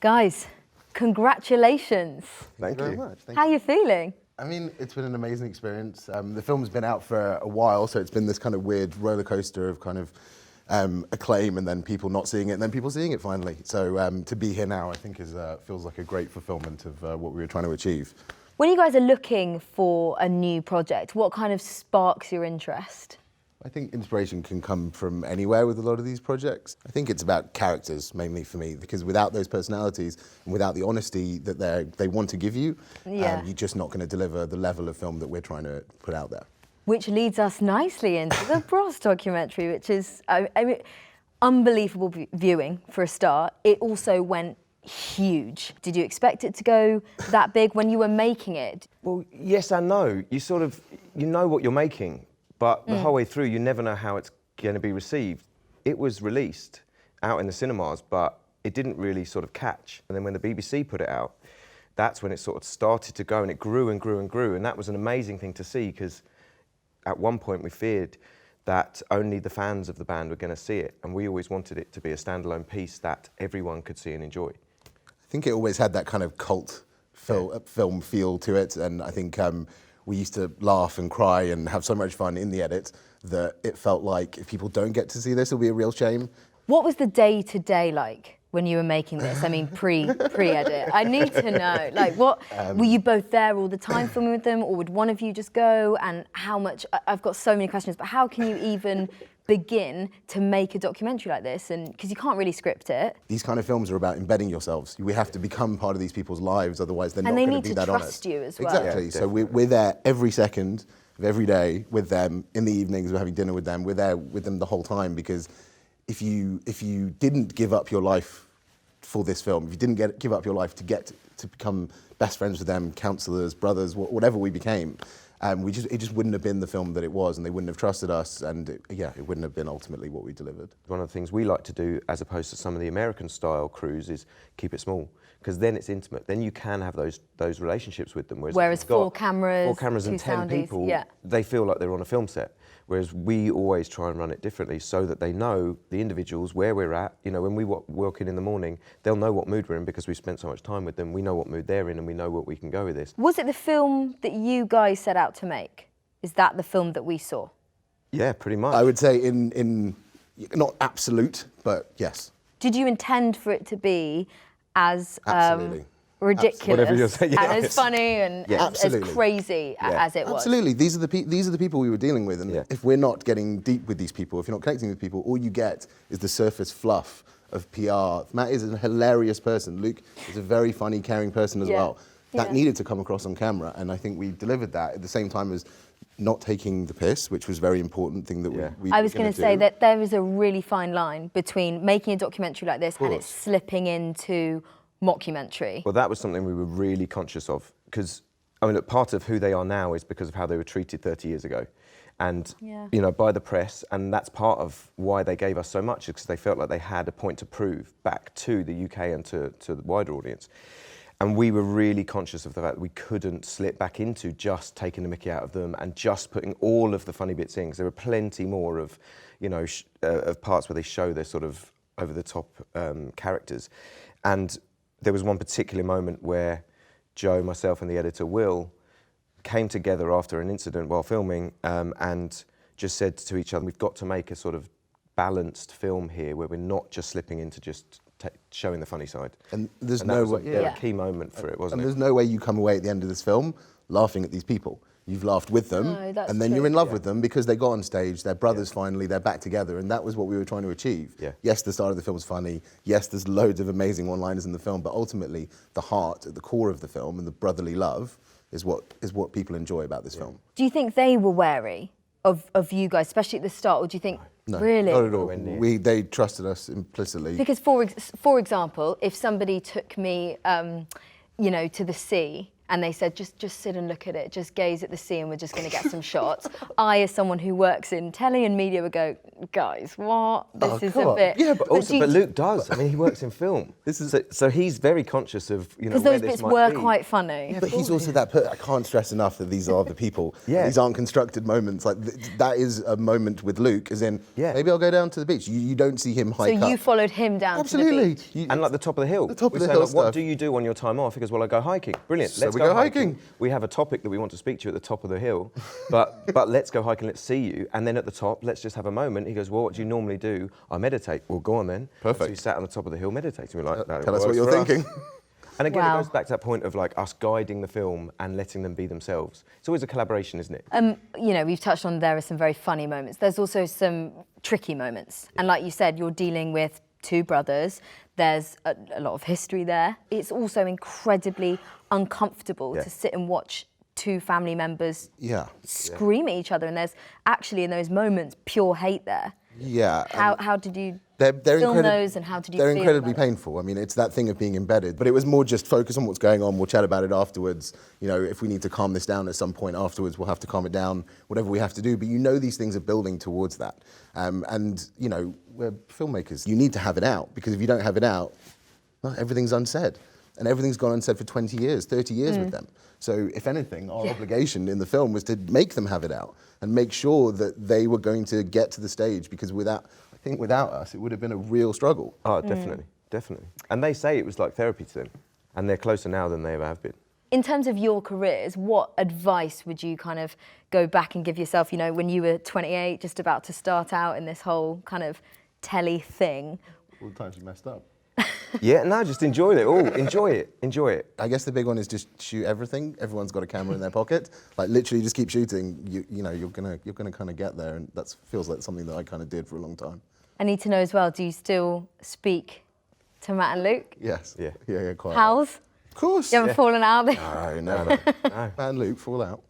Guys, congratulations. Thank you very much. Thank How you. are you feeling? I mean, it's been an amazing experience. The film's been out for a while, so it's been this kind of weird roller coaster of kind of acclaim and then people not seeing it and then people seeing it finally. So to be here now, I think feels like a great fulfillment of what we were trying to achieve. When you guys are looking for a new project, what kind of sparks your interest? I think inspiration can come from anywhere with a lot of these projects. I think it's about characters mainly for me, because without those personalities and without the honesty that they want to give you, you're just not going to deliver the level of film that we're trying to put out there. Which leads us nicely into the Bros documentary, which is I mean, unbelievable viewing for a start. It also went huge. Did you expect it to go that big when you were making it? Well, yes and no. You know what you're making, but the whole way through, you never know how it's going to be received. It was released out in the cinemas, but it didn't really sort of catch. And then when the BBC put it out, that's when it sort of started to go, and it grew and grew and grew. And that was an amazing thing to see, because at one point we feared that only the fans of the band were going to see it. And we always wanted it to be a standalone piece that everyone could see and enjoy. I think it always had that kind of cult film feel to it, and I think we used to laugh and cry and have so much fun in the edit that it felt like if people don't get to see this, it'll be a real shame. What was the day-to-day like when you were making this? I mean, pre-edit. I need to know, like, what were you both there all the time filming with them, or would one of you just go? And how much? I've got so many questions, but how can you even begin to make a documentary like this? And because you can't really script it. These kind of films are about embedding yourselves. We have to become part of these people's lives, otherwise they're not going to be that honest. And they need to trust you as well. Exactly. Yeah, so we're there every second of every day with them. In the evenings, we're having dinner with them. We're there with them the whole time, because if you didn't give up your life for this film, if you didn't give up your life to become best friends with them, counsellors, brothers, whatever we became, it just wouldn't have been the film that it was, and they wouldn't have trusted us, and it wouldn't have been ultimately what we delivered. One of the things we like to do, as opposed to some of the American-style crews, is keep it small, because then it's intimate. Then you can have those relationships with them. Whereas four cameras and 10 people, they feel like they're on a film set. Whereas we always try and run it differently, so that they know, the individuals, where we're at. You know, when we walk in the morning, they'll know what mood we're in, because we've spent so much time with them. We know what mood they're in, and we know what we can go with this. Was it the film that you guys set out to make? Is that the film that we saw? Yeah, pretty much. I would say in not absolute, but yes. Did you intend for it to be as Absolutely. ridiculous Whatever you're saying, and as funny and as crazy as it was? Absolutely. These are the people we were dealing with, and if we're not getting deep with these people, if you're not connecting with people, all you get is the surface fluff of PR. Matt is a hilarious person. Luke is a very funny, caring person as well. That needed to come across on camera, and I think we delivered that at the same time as not taking the piss, which was a very important thing that we I was going to say that there is a really fine line between making a documentary like this and it slipping into mockumentary. Well, that was something we were really conscious of, because, I mean, look, part of who they are now is because of how they were treated 30 years ago. And, you know, by the press, and that's part of why they gave us so much, because they felt like they had a point to prove back to the UK and to the wider audience. And we were really conscious of the fact that we couldn't slip back into just taking the mickey out of them and just putting all of the funny bits in, because there were plenty more of, you know, of parts where they show their sort of over-the-top characters. And there was one particular moment where Joe, myself and the editor Will came together after an incident while filming and just said to each other, we've got to make a sort of balanced film here where we're not just slipping into just showing the funny side. And there's and that was way... a key moment for it, wasn't it? And there's no way you come away at the end of this film laughing at these people. You've laughed with them, and then you're in love with them because they got on stage, they're brothers finally, they're back together, and that was what we were trying to achieve. Yes, the start of the film's funny, yes, there's loads of amazing one-liners in the film, but ultimately, the heart, at the core of the film, and the brotherly love, is what people enjoy about this film. Do you think they were wary of you guys, especially at the start, or do you think, no, really? Not at all. They trusted us implicitly. Because, for example, if somebody took me, you know, to the sea, and they said, just sit and look at it, just gaze at the sea and we're just going to get some shots. I, as someone who works in telly and media, would go, guys, what? This is a bit... Yeah, but Luke does. I mean, he works in film. So he's very conscious of, you know, because those bits were quite funny. Yeah, but he's also I can't stress enough that these are the people. Yeah. These aren't constructed moments. Like that is a moment with Luke, as in, maybe I'll go down to the beach. You don't see him hike up. So you followed him down to the beach? And like the top of the hill. The top of the hill stuff. What do you do on your time off? He goes, well, I go hiking. Brilliant. So let's we go hiking. We have a topic that we want to speak to you at the top of the hill, but let's go hiking, let's see you. And then at the top, let's just have a moment. He goes, well, what do you normally do? I meditate. Well, go on then. Perfect. So he sat on the top of the hill meditating. We're like, tell us what you're thinking. And again, it goes back to that point of like us guiding the film and letting them be themselves. It's always a collaboration, isn't it? You know, we've touched on there are some very funny moments. There's also some tricky moments. And like you said, you're dealing with two brothers. There's a lot of history there. It's also incredibly uncomfortable to sit and watch two family members scream at each other. And there's actually, in those moments, pure hate there. Yeah. How did you they're film those, and how did you feel? They're incredibly painful. I mean, it's that thing of being embedded. But it was more just focus on what's going on. We'll chat about it afterwards. You know, if we need to calm this down at some point afterwards, we'll have to calm it down, whatever we have to do. But you know these things are building towards that. And, you know, we're filmmakers. You need to have it out, because if you don't have it out, well, everything's unsaid. And everything's gone unsaid for 20 years, 30 years with them. So if anything, our obligation in the film was to make them have it out and make sure that they were going to get to the stage, because without us, it would have been a real struggle. Oh, definitely, definitely. And they say it was like therapy to them, and they're closer now than they ever have been. In terms of your careers, what advice would you kind of go back and give yourself, you know, when you were 28, just about to start out in this whole kind of telly thing? All the times you messed up. Yeah, no, just enjoy it all. Enjoy it. I guess the big one is just shoot everything. Everyone's got a camera in their pocket. Like literally, just keep shooting. You know, you're gonna kind of get there, and that feels like something that I kind of did for a long time. I need to know as well. Do you still speak to Matt and Luke? Yes. Yeah. Yeah. Quite. Pals? Of course. You haven't fallen out? No. Matt and Luke fall out.